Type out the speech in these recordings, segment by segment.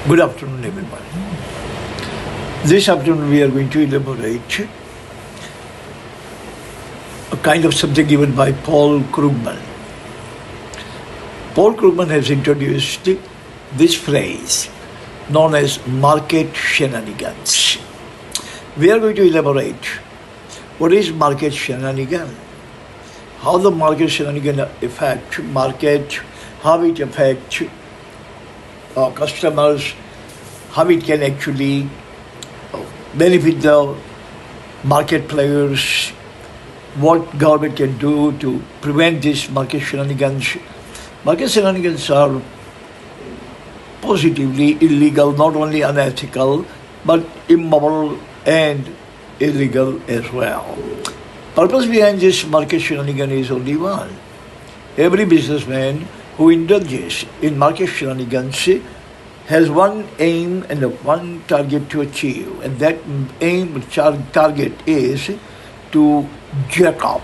Good afternoon, everyone. This afternoon, we are going to elaborate a kind of subject given by Paul Krugman. Paul Krugman has introduced this phrase known as market shenanigans. We are going to elaborate what is market shenanigan, how the market shenanigan affect market, how it affects customers, how it can actually benefit the market players, what government can do to prevent these market shenanigans. Market shenanigans are positively illegal, not only unethical, but immoral and illegal as well. Purpose behind this market shenanigan is only one. Every businessman who indulges in market shenanigans has one aim and one target to achieve, and that aim target is to jack up.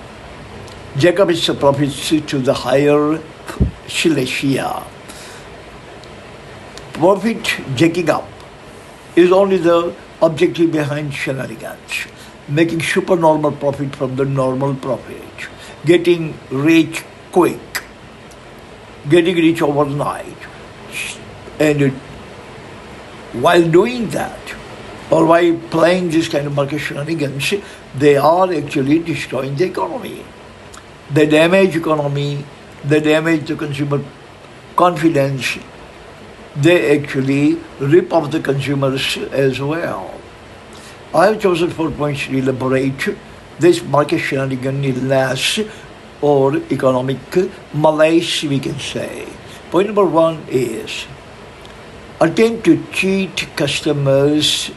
Jack up its profits to the higher Silesia. Profit jacking up is only the objective behind shenanigans, making supernormal profit from the normal profit, getting rich quick, getting rich overnight. And while doing that, or while playing this kind of market shenanigans, they are actually destroying the economy. They damage economy, they damage the consumer confidence, they actually rip off the consumers as well. I have chosen 4 points to elaborate this market shenanigan illness or economic malaise, we can say. Point number 1 is attempt to cheat customers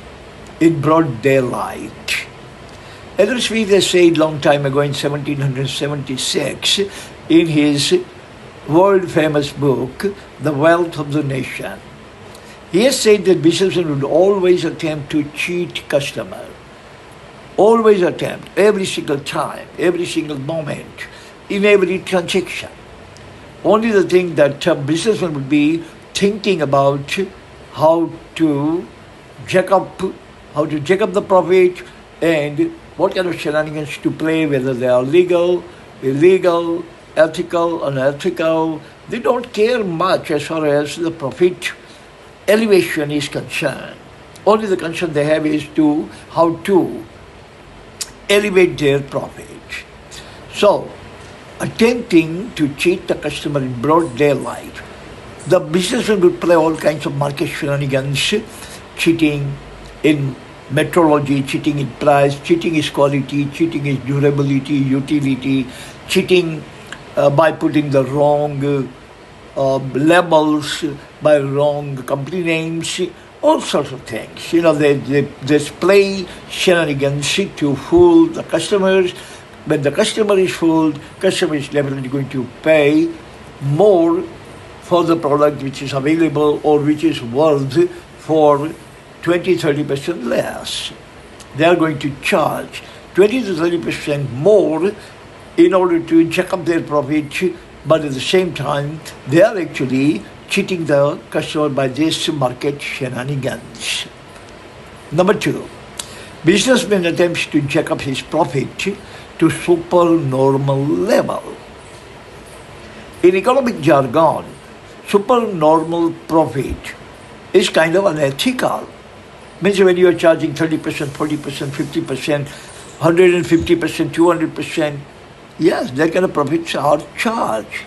in broad daylight. Adam Smith has said long time ago in 1776 in his world-famous book, The Wealth of the Nation. He has said that businessmen would always attempt to cheat customer. Always attempt, every single time, every single moment, in every transaction. Only the thing that businessmen would be thinking about how to jack up the profit and what kind of shenanigans to play, whether they are legal, illegal, ethical, unethical. They don't care much as far as the profit elevation is concerned. Only the concern they have is how to elevate their profit. So, attempting to cheat the customer in broad daylight, the businessman would play all kinds of market shenanigans, cheating in metrology, cheating in price, cheating is quality, cheating is durability, utility, cheating by putting the wrong labels, by wrong company names, all sorts of things. They display shenanigans to fool the customers. When the customer is fooled, customer is definitely going to pay more for the product which is available or which is worth for 20-30% less. They are going to charge 20 to 30% more in order to jack up their profit, but at the same time, they are actually cheating the customer by this market shenanigans. Number 2, businessman attempts to jack up his profit to supernormal level. In economic jargon, supernormal profit is kind of unethical. Means when you are charging 30%, 40%, 50%, 150%, 200%, yes, that kind of profits are charged.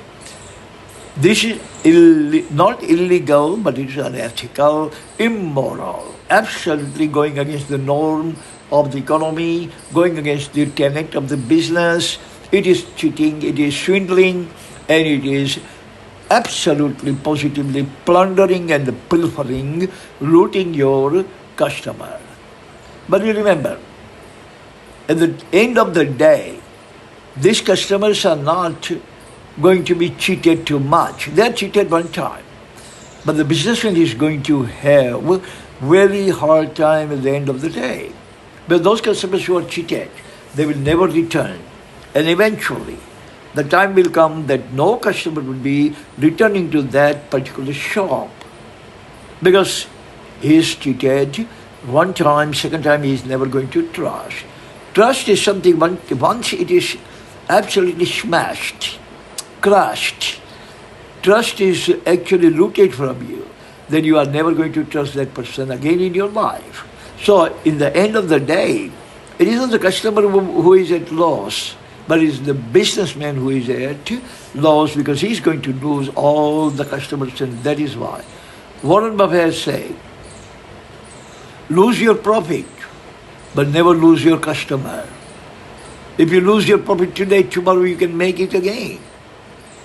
This is not illegal, but it is unethical, immoral, absolutely going against the norm of the economy, going against the tenet of the business. It is cheating, it is swindling, and it is absolutely, positively plundering and pilfering, looting your customer. But you remember, at the end of the day, these customers are not going to be cheated too much. They are cheated one time. But the businessman is going to have very hard time at the end of the day. But those customers who are cheated, they will never return. And eventually, the time will come that no customer will be returning to that particular shop. Because he is cheated one time, second time he is never going to trust. Trust is something, once it is absolutely smashed, crushed, trust is actually rooted from you, then you are never going to trust that person again in your life. So in the end of the day, it isn't the customer who is at loss, but it's the businessman who is at loss because he's going to lose all the customers, and that is why. Warren Buffett said, lose your profit, but never lose your customer. If you lose your profit today, tomorrow you can make it again.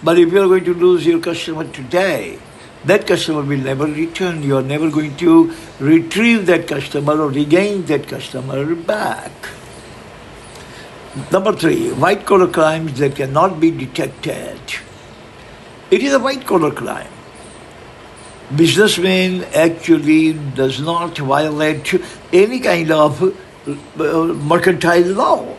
But if you are going to lose your customer today, that customer will never return. You are never going to retrieve that customer or regain that customer back. Number 3, white-collar crimes that cannot be detected. It is a white-collar crime. Businessman actually does not violate any kind of mercantile law.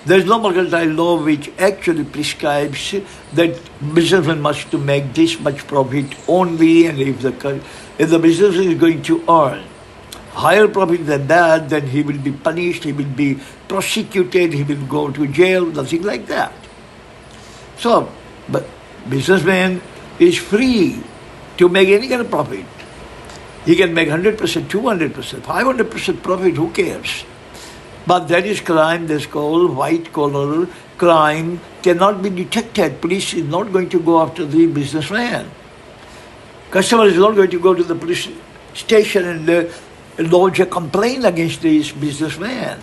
There is no mercantile law which actually prescribes that businessman must make this much profit only, and if the businessman is going to earn higher profit than that, then he will be punished, he will be prosecuted, he will go to jail, nothing like that. So, but businessman is free to make any kind of profit. He can make 100%, 200%, 500% profit, who cares? But that is crime, that's called white-collar crime, cannot be detected. Police is not going to go after the businessman. Customer is not going to go to the police station and lodge a complaint against this businessman.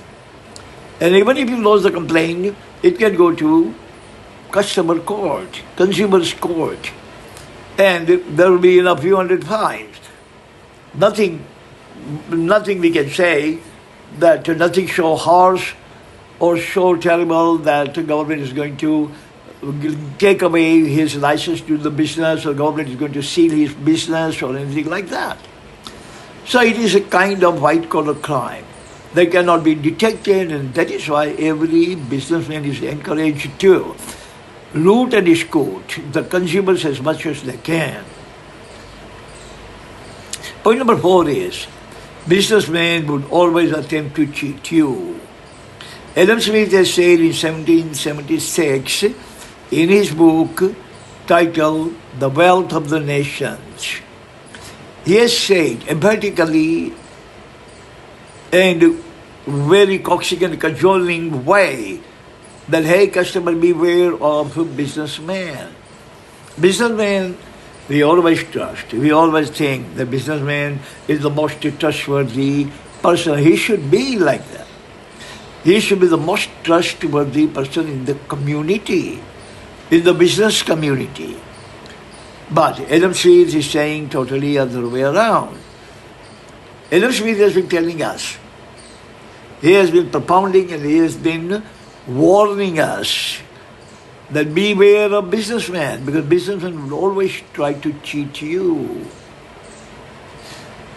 And even if you lodge the complaint, it can go to customer court, consumer's court, and there will be a few hundred fines. Nothing we can say that nothing so harsh or so terrible that the government is going to take away his license to the business, or government is going to seal his business or anything like that. So it is a kind of white-collar crime that cannot be detected, and that is why every businessman is encouraged to loot and scoot the consumers as much as they can. Point number 4 is, businessmen would always attempt to cheat you. Adam Smith has said in 1776 in his book titled The Wealth of the Nations, he has said emphatically and very coaxing and cajoling way that, hey, customer, beware of businessman. Businessman, we always trust. We always think the businessman is the most trustworthy person. He should be like that. He should be the most trustworthy person in the community, in the business community. But Adam Smith is saying totally other way around. Adam Smith has been telling us, he has been propounding and he has been warning us that beware of businessmen, because businessmen will always try to cheat you.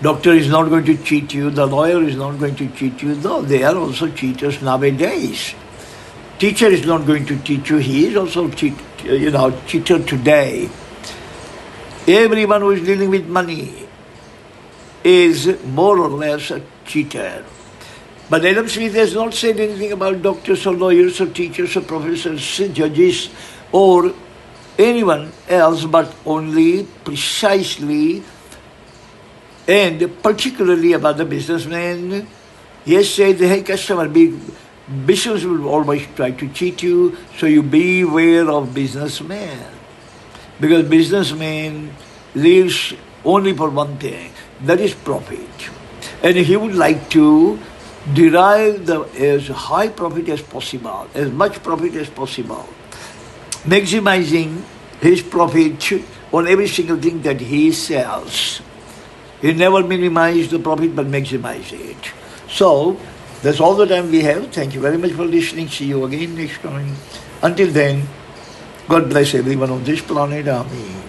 Doctor is not going to cheat you, the lawyer is not going to cheat you, though they are also cheaters nowadays. Teacher is not going to teach you, he is also cheater today. Everyone who is dealing with money is more or less a cheater. But Adam Smith has not said anything about doctors or lawyers or teachers or professors, judges or anyone else, but only precisely and particularly about the businessman. He has said, hey customer, business will always try to cheat you, so you beware of businessman. Because businessman lives only for one thing, that is profit. And he would like to derive as high profit as possible, as much profit as possible, maximizing his profit on every single thing that he sells. He never minimizes the profit but maximizes it. So, that's all the time we have. Thank you very much for listening. See you again next time. Until then, God bless everyone on this planet. Amen.